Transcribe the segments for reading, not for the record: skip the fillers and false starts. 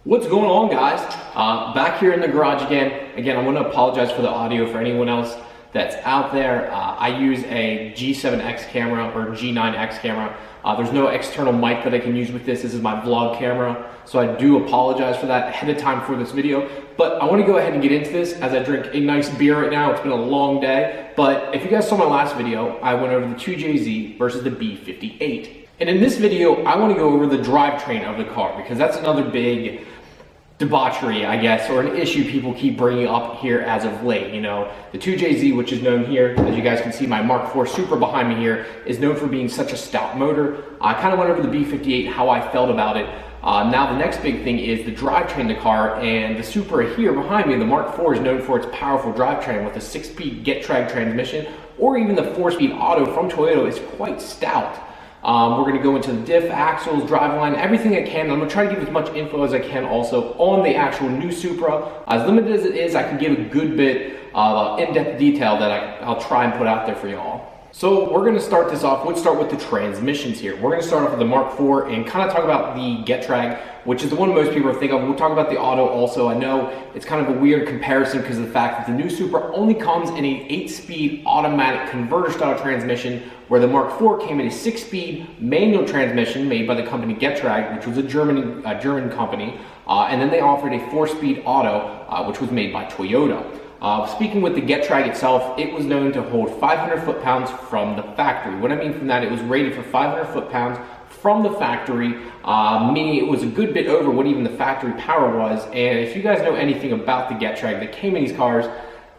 What's going on, guys? Back here in the garage again. I want to apologize for the audio for anyone else that's out there. I use a G7X camera or G9X camera. There's no external mic that I can use with this. This is my vlog camera, so I do apologize for that ahead of time for this video. But I want to go ahead and get into this as I drink a nice beer right now. It's been a long day, but if you guys saw my last video, I went over the 2JZ versus the B58. And in this video, I want to go over the drivetrain of the car because that's another big debauchery, I guess, or an issue people keep bringing up here as of late. You know, the 2JZ, which is known here, as you guys can see, my Mark IV Supra behind me here, is known for being such a stout motor. I kind of went over the B58, how I felt about it. Now the next big thing is the drivetrain of the car, and the Supra here behind me, the Mark IV, is known for its powerful drivetrain with a 6-speed get-drag transmission, or even the 4-speed auto from Toyota is quite stout. We're going to go into the diff, axles, driveline, everything I can. I'm going to try to give as much info as I can also on the actual new Supra. As limited as it is, I can give a good bit of in-depth detail that I'll try and put out there for y'all. So we're going to start this off. Let's start with the transmissions here. We're going to start off with the Mark IV and kind of talk about the get-drag, which is the one most people think of. We'll talk about the auto also. I know it's kind of a weird comparison because of the fact that the new Supra only comes in an 8-speed automatic converter-style transmission, where the Mark IV came in a 6-speed manual transmission made by the company Get-Drag, which was a German company, and then they offered a 4-speed auto, which was made by Toyota. Speaking with the Get-Drag itself, it was known to hold 500 foot-pounds from the factory. What I mean from that, it was rated for 500 foot-pounds from the factory, meaning it was a good bit over what even the factory power was. And if you guys know anything about the Get-Drag that came in these cars,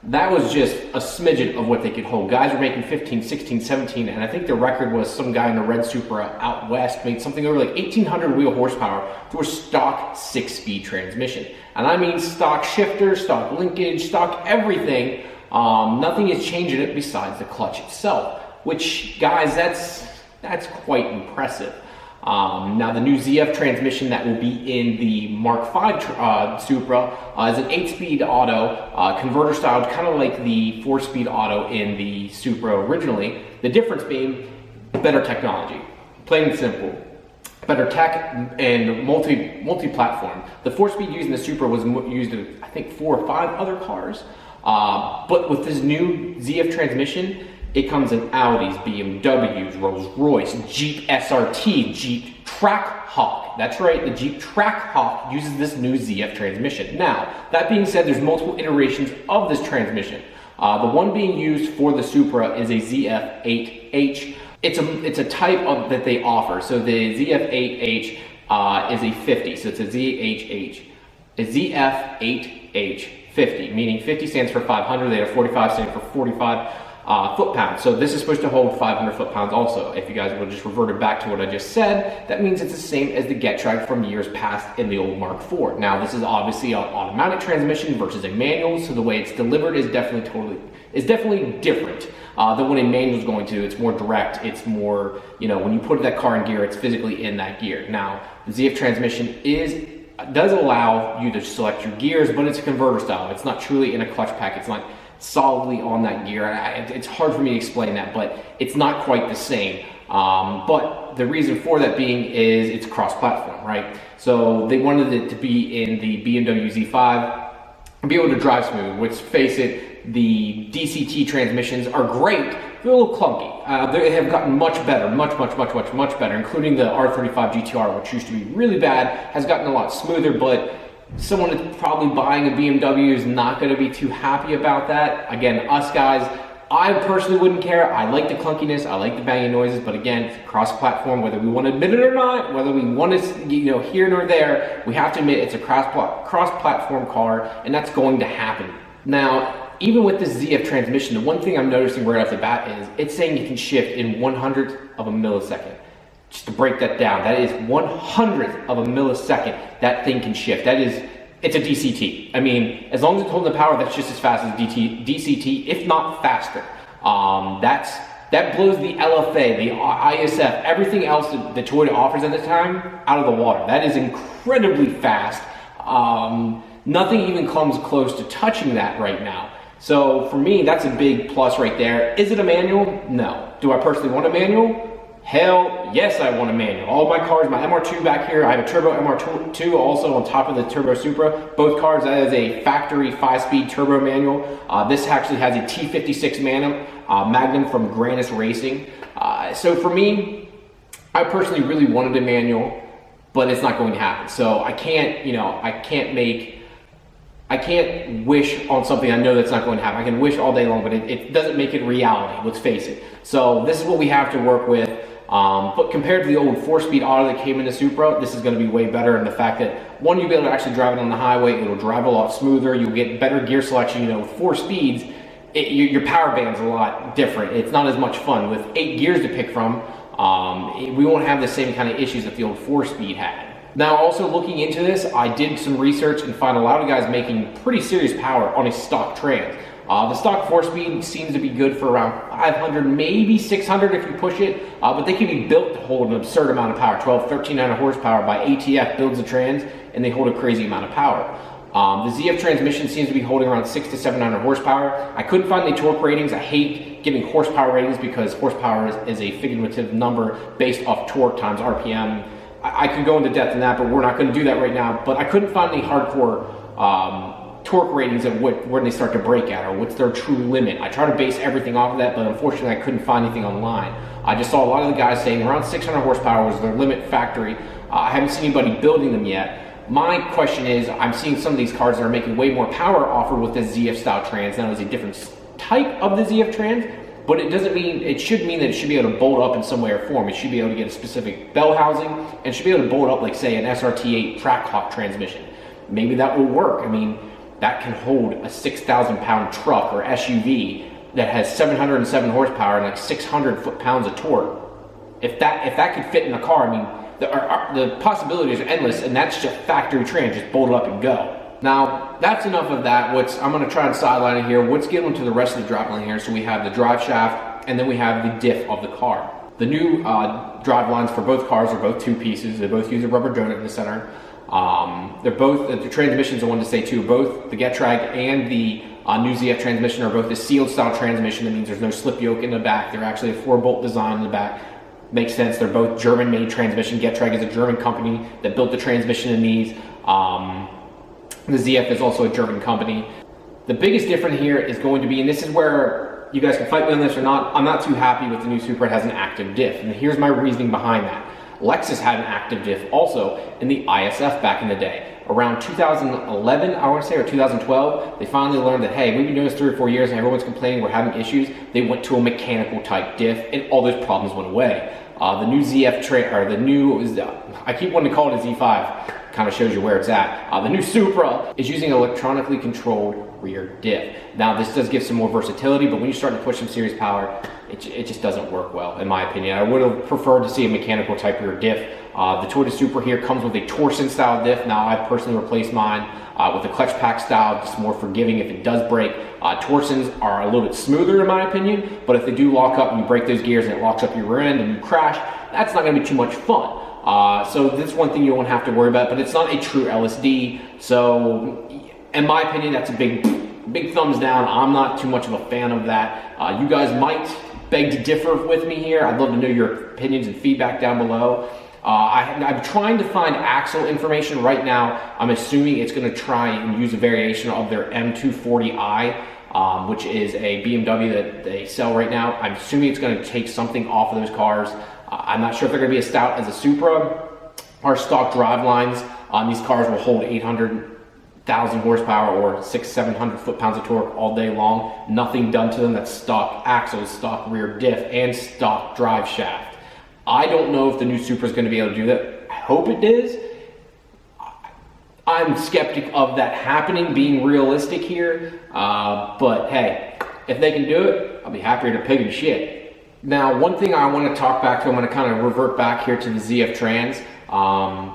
that was just a smidgen of what they could hold. Guys were making 15, 16, 17, and I think the record was some guy in the red Supra out west made something over like 1,800 wheel horsepower through a stock 6-speed transmission. And I mean stock shifter, stock linkage, stock everything. Nothing is changing it besides the clutch itself, which, guys, that's quite impressive. Now the new ZF transmission that will be in the Mark V Supra is an 8-speed auto, converter styled, kind of like the 4-speed auto in the Supra originally. The difference being better technology, plain and simple. Better tech and multi-platform. The 4-speed used in the Supra was used in, I think, 4 or 5 other cars. But with this new ZF transmission, it comes in Audis, BMWs, Rolls-Royce, Jeep SRT, Jeep Trackhawk. That's right, the Jeep Trackhawk uses this new ZF transmission. Now, that being said, there's multiple iterations of this transmission. The one being used for the Supra is a ZF8H. It's a type of that they offer. So the ZF8H is a 50, so it's a ZHH. A ZF8H 50, meaning 50 stands for 500, they have 45 standing for 45 foot-pounds. So this is supposed to hold 500 foot-pounds also. If you guys will just revert it back to what I just said, that means it's the same as the Get-Drag from years past in the old Mark IV. Now this is obviously an automatic transmission versus a manual, so the way it's delivered is definitely different than what a manual is going to. It's more direct, it's more, you know, when you put that car in gear, it's physically in that gear. Now, the ZF transmission does allow you to select your gears, but it's a converter style. It's not truly in a clutch pack. It's not solidly on that gear. It's hard for me to explain that, but it's not quite the same. But the reason for that being is it's cross-platform, right? So they wanted it to be in the BMW Z5 and be able to drive smooth, which, face it, the DCT transmissions are great. They're a little clunky. They have gotten much better, much better, including the R35 GTR, which used to be really bad, has gotten a lot smoother, but someone that's probably buying a BMW is not going to be too happy about that. Again, us guys, I personally wouldn't care. I like the clunkiness, I like the banging noises, but again, it's cross-platform, whether we want to admit it or not, whether we want to, you know, here nor there, we have to admit it's a cross-platform car, and that's going to happen. Now, even with this ZF transmission, the one thing I'm noticing right off the bat is it's saying you can shift in 1/100th of a millisecond. Just to break that down, that is 1/100th of a millisecond that thing can shift. It's a DCT. I mean, as long as it's holding the power, that's just as fast as DCT, if not faster. That blows the LFA, the ISF, everything else that Toyota offers at the time out of the water. That is incredibly fast. Nothing even comes close to touching that right now. So for me, that's a big plus right there. Is it a manual? No. Do I personally want a manual? Hell yes, I want a manual. All my cars, my MR2 back here, I have a turbo MR2 also on top of the turbo Supra. Both cars, that is a factory 5-speed turbo manual. This actually has a T56 Magnum from Granis Racing. So for me, I personally really wanted a manual, but it's not going to happen. So I can't, I can't wish on something I know that's not going to happen. I can wish all day long, but it doesn't make it reality, let's face it. So this is what we have to work with. But compared to the old 4-speed auto that came in the Supra, this is going to be way better in the fact that, one, you'll be able to actually drive it on the highway, it'll drive a lot smoother, you'll get better gear selection. With 4 speeds, your power band's a lot different. It's not as much fun. With 8 gears to pick from, we won't have the same kind of issues that the old 4-speed had. Now, also looking into this, I did some research and found a lot of guys making pretty serious power on a stock trans. The stock 4-speed seems to be good for around 500, maybe 600 if you push it, but they can be built to hold an absurd amount of power. 1,300 horsepower by ATF builds the trans, and they hold a crazy amount of power. The ZF transmission seems to be holding around 600 to 700 horsepower. I couldn't find the torque ratings. I hate giving horsepower ratings because horsepower is a figurative number based off torque times RPM. I could go into depth in that, but we're not going to do that right now. But I couldn't find any hardcore torque ratings of when they start to break at, or what's their true limit. I try to base everything off of that, but unfortunately I couldn't find anything online. I just saw a lot of the guys saying around 600 horsepower was their limit factory. I haven't seen anybody building them yet. My question is, I'm seeing some of these cars that are making way more power offered with the ZF style trans. Now, it's a different type of the ZF trans, but it doesn't mean, it should mean that it should be able to bolt up in some way or form. It should be able to get a specific bell housing, and it should be able to bolt up like, say, an SRT8 Trackhawk transmission. Maybe that will work. I mean, that can hold a 6,000 pound truck or SUV that has 707 horsepower and like 600 foot-pounds of torque. If that could fit in a car, I mean, the possibilities are endless, and that's just factory trans, just bolt it up and go. Now, that's enough of that. I'm going to try and sideline it here. Let's get into the rest of the driveline here. So we have the drive shaft, and then we have the diff of the car. The new drive lines for both cars are both 2 pieces. They both use a rubber donut in the center. They're both, the transmissions I wanted to say too, both the Getrag and the new ZF transmission are both a sealed style transmission. That means there's no slip yoke in the back. They're actually a 4-bolt design in the back. Makes sense. They're both German made transmission. Getrag is a German company that built the transmission in these. The ZF is also a German company. The biggest difference here is going to be, and this is where you guys can fight me on this or not, I'm not too happy with the new Supra. It has an active diff, and here's my reasoning behind that. Lexus had an active diff also in the ISF back in the day. Around 2011, I want to say, or 2012, they finally learned that, hey, we've been doing this 3 or 4 years and everyone's complaining we're having issues. They went to a mechanical type diff and all those problems went away. The new ZF, I keep wanting to call it a Z5, kind of shows you where it's at. The new Supra is using electronically controlled rear diff. Now, this does give some more versatility, but when you start to push some serious power, it just doesn't work well, in my opinion. I would have preferred to see a mechanical type rear diff. The Toyota Supra here comes with a torsion style diff. Now, I personally replaced mine with a clutch pack style, just more forgiving if it does break. Torsions are a little bit smoother in my opinion, but if they do lock up and you break those gears and it locks up your rear end and you crash, that's not gonna be too much fun. So that's one thing you won't have to worry about, but it's not a true LSD. So in my opinion, that's a big thumbs down. I'm not too much of a fan of that. You guys might beg to differ with me here. I'd love to know your opinions and feedback down below. I'm trying to find axle information right now. I'm assuming it's going to try and use a variation of their M240i, which is a BMW that they sell right now. I'm assuming it's going to take something off of those cars. I'm not sure if they're going to be as stout as a Supra. Our stock drive lines on these cars will hold 800,000 horsepower or 600-700 foot-pounds of torque all day long. Nothing done to them. That's stock axles, stock rear diff, and stock drive shaft. I don't know if the new Supra is going to be able to do that. I hope it does. I'm skeptic of that happening, being realistic here. But hey, if they can do it, I'll be happier to pig and shit. Now, one thing I want to talk back to, I'm going to kind of revert back here to the ZF Trans.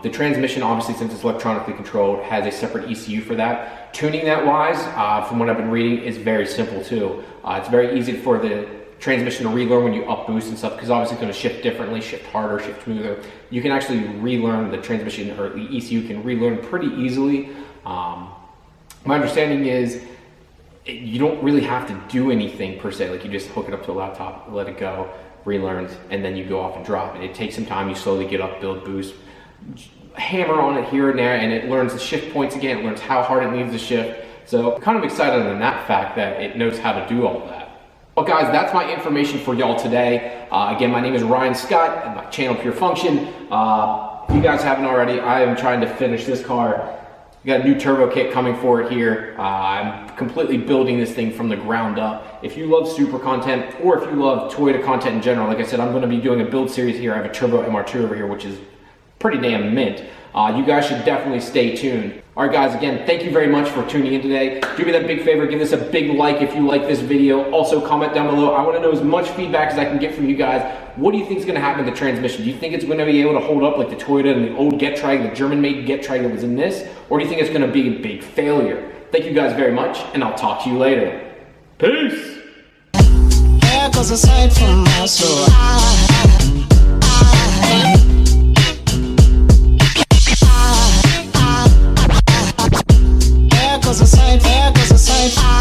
The transmission, obviously, since it's electronically controlled, has a separate ECU for that. Tuning that wise, from what I've been reading, is very simple too. It's very easy for the transmission to relearn when you up boost and stuff, because obviously it's going to shift differently, shift harder, shift smoother. You can actually relearn the transmission, or the ECU can relearn pretty easily. My understanding is you don't really have to do anything per se, like you just hook it up to a laptop, let it go. relearns, and then you go off and drop it. It takes some time, you slowly get up, build, boost, hammer on it here and there, and it learns the shift points again, it learns how hard it needs to shift. So I'm kind of excited on that fact that it knows how to do all of that. Well guys, that's my information for y'all today. Again, my name is Ryan Scott, and my channel Pure Function. If you guys haven't already, I am trying to finish this car. We got a new turbo kit coming for it here. I'm completely building this thing from the ground up. If you love Supra content, or if you love Toyota content in general, like I said, I'm going to be doing a build series here. I have a turbo MR2 over here, which is pretty damn mint. You guys should definitely stay tuned. All right guys, again, thank you very much for tuning in today. Do me that big favor, give this a big like if you like this video. Also comment down below. I want to know as much feedback as I can get from you guys. What do you think is going to happen to the transmission? Do you think it's going to be able to hold up like the Toyota and the old Getrag, the German-made Getrag that was in this? Or do you think it's going to be a big failure? Thank you guys very much, and I'll talk to you later. Peace! There goes a sight from my soul. There goes a sight, there goes a sight.